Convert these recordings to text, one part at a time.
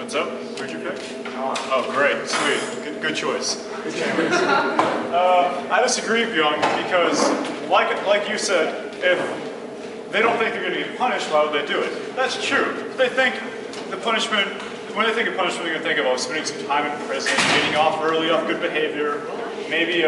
What's up? Who'd you pick? Oh, great, sweet, good choice. I disagree, Byung, because like you said, if they don't think they're going to get punished, why would they do it? That's true. They think the punishment, when they think of punishment, they're going to think about spending some time in prison, getting off early off good behavior, maybe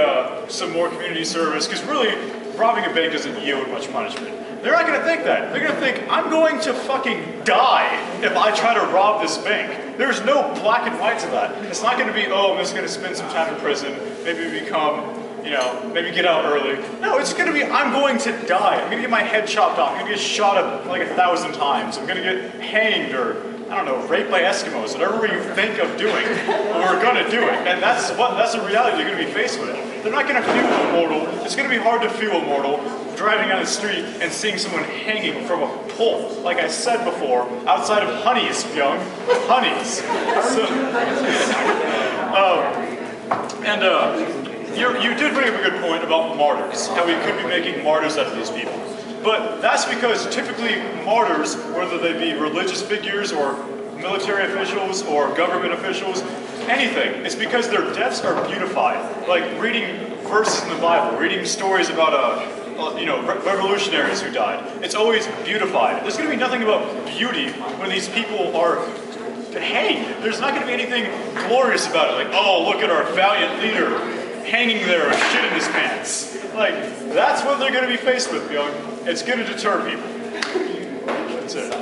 some more community service, because really, robbing a bank doesn't yield much punishment. They're not going to think that. They're going to think, I'm going to fucking die if I try to rob this bank. There's no black and white to that. It's not going to be, oh, I'm just going to spend some time in prison, maybe become, you know, maybe get out early. No, it's going to be, I'm going to die. I'm going to get my head chopped off. I'm going to get shot up like 1,000 times. I'm going to get hanged or, I don't know, raped by Eskimos, whatever you think of doing, we're going to do it. And that's the reality you're going to be faced with. They're not going to feel immortal. It's going to be hard to feel immortal driving down the street and seeing someone hanging from a pole, like I said before, outside of Honey's, Young. Honey's. So, you did bring up a good point about martyrs, how we could be making martyrs out of these people. But that's because typically martyrs, whether they be religious figures or military officials or government officials, anything, it's because their deaths are beautified. Like reading verses in the Bible, reading stories about revolutionaries who died. It's always beautified. There's going to be nothing about beauty when these people are hanged. There's not going to be anything glorious about it. Like, oh, look at our valiant leader hanging there with shit in his pants. Like, that's what they're going to be faced with, Young. It's going to deter people. That's it.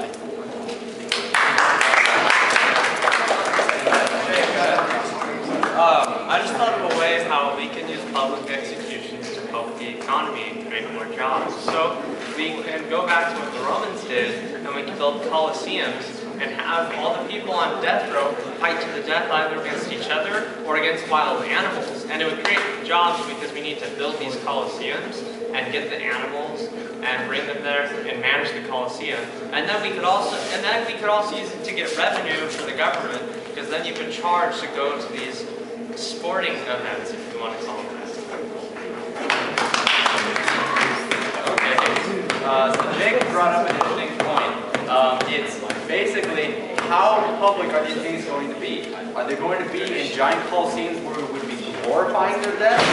I just thought of a way how we can use public executions to help the economy and create more jobs. So we can go back to what the Romans did, and we can build coliseums and have all the people on death row fight to the death either against each other or against wild animals. And it would create jobs because we need to build these coliseums and get the animals and bring them there and manage the coliseum. And then we could also use it to get revenue for the government, because then you could charge to go to these sporting events, if you want to call them that. Okay, so Jake brought up an interesting point. It's basically, how public are these things going to be? Are they going to be in giant coliseums where we would be glorifying their death?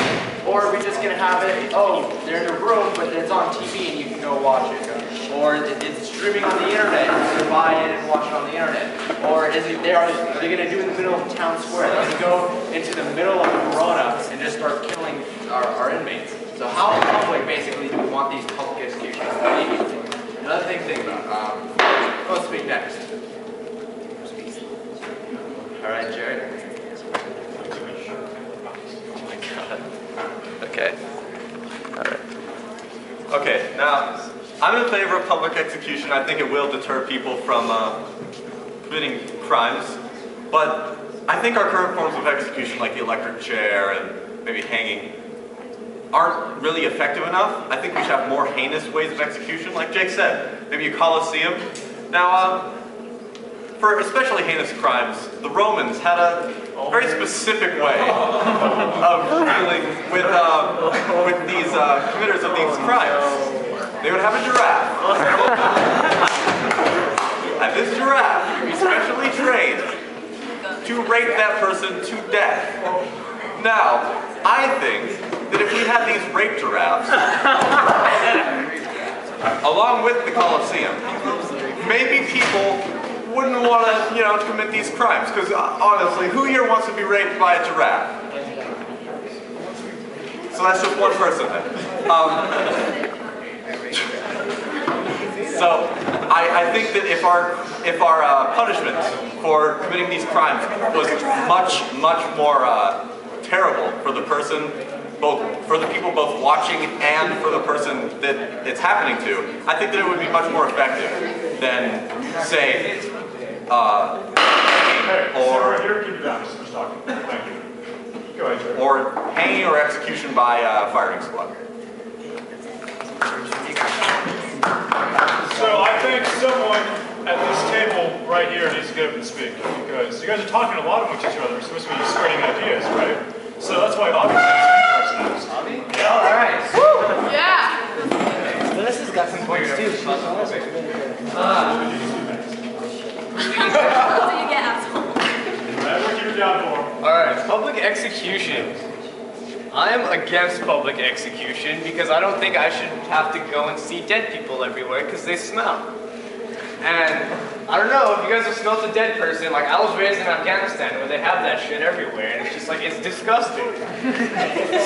Or are we just going to have it, oh, they're in a room, but it's on TV and you can go watch it? Or it's streaming on the internet, you can buy it and watch it on the internet? Or are they going to do it in the middle of town square? They're going to go into the middle of Corona and just start killing our inmates. So how public, basically, do we want these public executions to be? Another thing to think about. Who will speak next? All right, Jarrett. Oh my God. Okay. All right. Okay, now, I'm in favor of public execution. I think it will deter people from committing crimes. But I think our current forms of execution, like the electric chair and maybe hanging, aren't really effective enough. I think we should have more heinous ways of execution. Like Jake said, maybe a coliseum. Now, for especially heinous crimes, the Romans had a very specific way of dealing with these committers of these crimes. They would have a giraffe. And this giraffe would be specially trained to rape that person to death. Now, I think that if we had these rape giraffes, along with the Colosseum, maybe people wouldn't want to, commit these crimes. Because honestly, who here wants to be raped by a giraffe? So that's just one person then. So I think that if our punishment for committing these crimes was much more terrible for the person, for the people both watching and for the person that it's happening to, I think that it would be much more effective than, say, or hanging or execution by firing squad. So I think someone at this table right here needs to get up and speak, because you guys are talking a lot amongst each other. We're supposed to be spreading ideas, right? So that's why Avi is speaking. Avi? Yeah, all right. Woo! Yeah! Melissa's got some points too. What do you get, asshole? Public execution. I am against public execution because I don't think I should have to go and see dead people everywhere because they smell. And I don't know if you guys have smelled a dead person. Like, I was raised in Afghanistan where they have that shit everywhere, and it's just like, it's disgusting.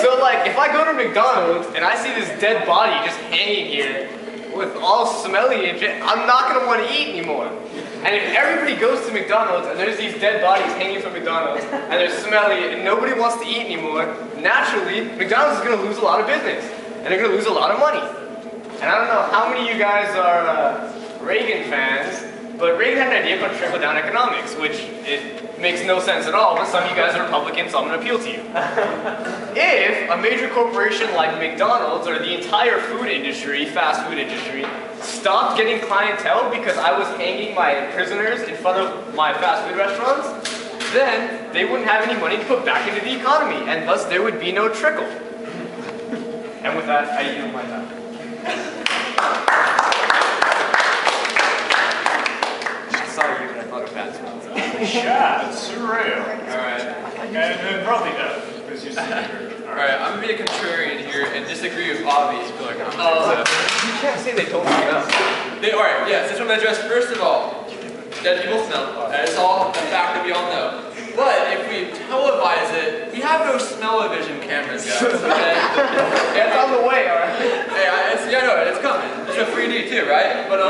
So like, if I go to McDonald's and I see this dead body just hanging here with all smelly and shit, I'm not gonna want to eat anymore. And if everybody goes to McDonald's and there's these dead bodies hanging from McDonald's and they're smelly and nobody wants to eat anymore, naturally, McDonald's is gonna lose a lot of business and they're gonna lose a lot of money. And I don't know how many of you guys are Reagan fans, but Reagan had an idea called trickle-down economics, which it makes no sense at all, but some of you guys are Republicans, so I'm going to appeal to you. If a major corporation like McDonald's or the entire food industry, fast food industry, stopped getting clientele because I was hanging my prisoners in front of my fast food restaurants, then they wouldn't have any money to put back into the economy, and thus there would be no trickle. And with that, I yield my time. Chad, Serrao. Alright. And probably that, because you said Alright, I'm gonna be a contrarian here and disagree with Avi. You can't say they don't smell. Alright, yes, that's what I'm gonna address. First of all, dead people smell. That is all a fact that we all know. But if we televise it, we have no smell-o-vision cameras, guys. Okay? It's on the way, alright? Hey, I know it, it's coming. It's a 3D too, right? But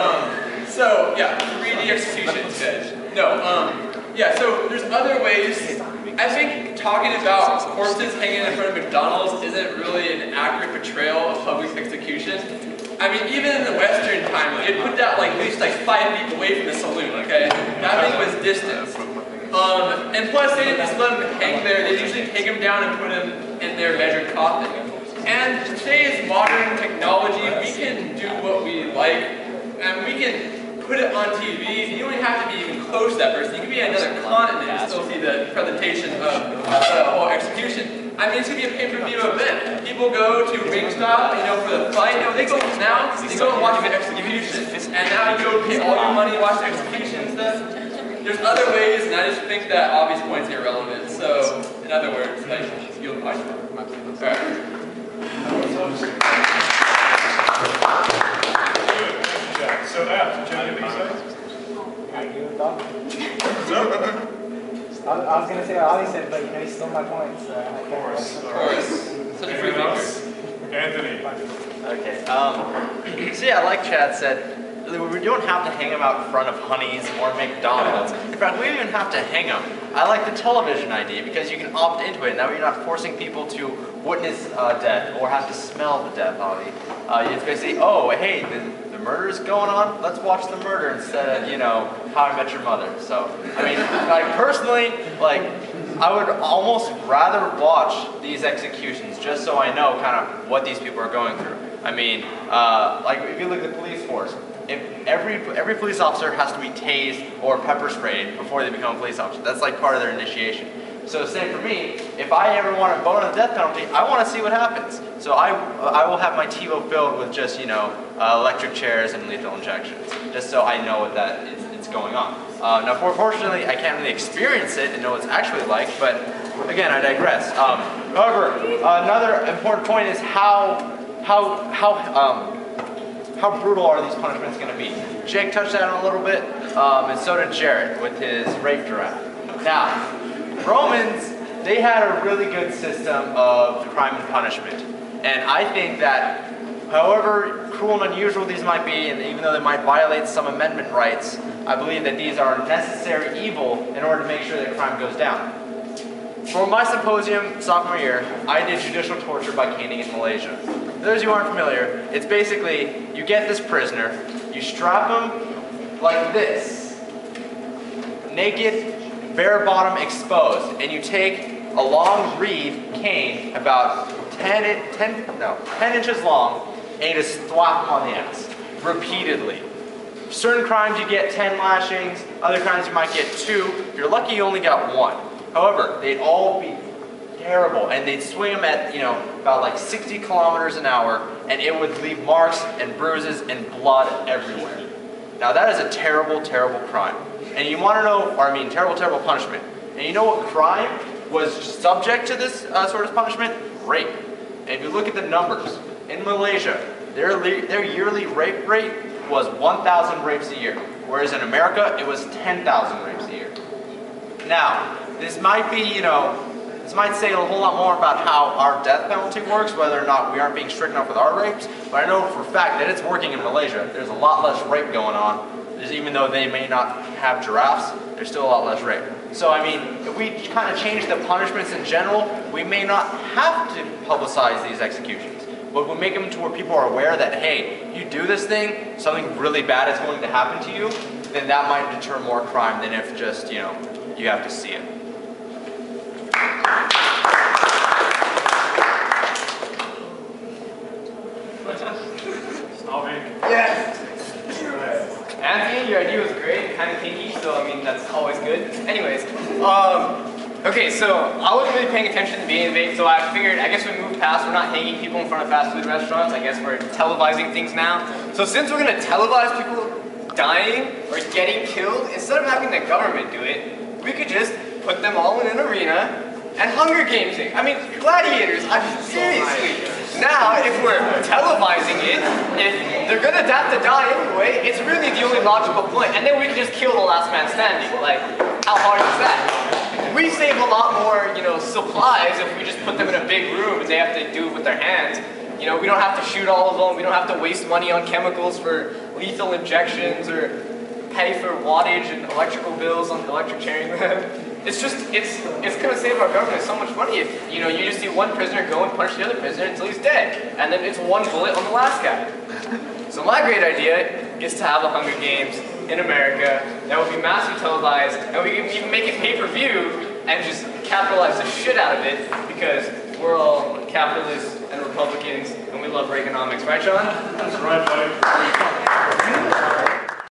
so yeah, 3D executions, guys. No, yeah, so there's other ways. I think talking about corpses hanging in front of McDonald's isn't really an accurate portrayal of public execution. I mean, even in the Western time, they'd put that like at least like 5 feet away from the saloon, okay? That thing was distance. And plus, they didn't just let them hang there. They usually take them down and put them in their measured coffin. And today's modern technology, we can do what we like, and we can put it on TV. You don't even have to be even close to that person. You can be in another continent and still see the presentation of the whole execution. I mean, it's going to be a pay-per-view event. People go to Wingstop, you know, for the fight. No, they go now, they go and watch the execution. And now you go pay all your money to watch the execution and stuff. There's other ways, and I just think that Avi's point's irrelevant. So, in other words, like, you'll fight. Alright. So, Jen, anything to say? I was going to say what Ali said, but you know, he stole my points. Of course. Such a free else? Anthony. Okay, so yeah, like Chad said, we don't have to hang them out in front of Honey's or McDonald's. In fact, we don't even have to hang them. I like the television idea because you can opt into it. Now you're not forcing people to witness death or have to smell the death, Avi. You just basically, oh, hey, the murder's going on, let's watch the murder instead of, you know, How I Met Your Mother. So, I mean, like, personally, like, I would almost rather watch these executions just so I know kind of what these people are going through. I mean, like, if you look at the police force, if every police officer has to be tased or pepper sprayed before they become a police officer. That's like part of their initiation. So same for me, if I ever want to vote on the death penalty, I want to see what happens. So I will have my TiVo filled with just, you know, electric chairs and lethal injections, just so I know what that is going on. Now, fortunately, I can't really experience it and know what it's actually like, but again, I digress. However, another important point is how brutal are these punishments going to be? Jake touched on it a little bit, and so did Jarrett with his rape giraffe. Now, Romans, they had a really good system of crime and punishment. And I think that however cruel and unusual these might be, and even though they might violate some amendment rights, I believe that these are necessary evil in order to make sure that crime goes down. For my symposium sophomore year, I did judicial torture by caning in Malaysia. For those who aren't familiar, it's basically, you get this prisoner, you strap him like this, naked, bare bottom exposed, and you take a long reed cane about 10 inches long, and you just thwap him on the ass, repeatedly. Certain crimes you get 10 lashings, other crimes you might get 2. If you're lucky you only got 1. However, they'd all be terrible, and they'd swing them at, you know, about like 60 kilometers an hour, and it would leave marks and bruises and blood everywhere. Now that is a terrible, terrible crime. And you want to know, or I mean, terrible, terrible punishment. And you know what crime was subject to this sort of punishment? Rape. And if you look at the numbers, in Malaysia, their yearly rape rate was 1,000 rapes a year, whereas in America, it was 10,000 rapes a year. Now, this might be, this might say a whole lot more about how our death penalty works, whether or not we aren't being strict enough with our rapes, but I know for a fact that it's working in Malaysia. There's a lot less rape going on. Even though they may not have giraffes, there's still a lot less rape. So I mean, if we kind of change the punishments in general, we may not have to publicize these executions. But if we make them to where people are aware that, hey, you do this thing, something really bad is going to happen to you, then that might deter more crime than if just, you have to see it. Yes! Anthony, your idea was great, kind of kinky, so I mean, that's always good. Anyways, okay, so I wasn't really paying attention to the beginning of the debate, so I figured, I guess we moved past, we're not hanging people in front of fast food restaurants, I guess we're televising things now. So since we're going to televise people dying or getting killed, instead of having the government do it, we could just put them all in an arena and Hunger Games it. I mean, gladiators, I mean, seriously. Now, if we're televising it, if they're gonna have to die anyway, it's really the only logical point. And then we can just kill the last man standing. Like, how hard is that? We save a lot more, supplies if we just put them in a big room and they have to do it with their hands. We don't have to shoot all of them. We don't have to waste money on chemicals for lethal injections or pay for wattage and electrical bills on electric chairing them. It's going to save our government so much money if, you just see one prisoner go and punch the other prisoner until he's dead. And then it's one bullet on the last guy. So my great idea is to have the Hunger Games in America that would be massively televised, and we can even make it pay-per-view and just capitalize the shit out of it because we're all capitalists and Republicans and we love Reaganomics. Right, Sean? That's right, buddy.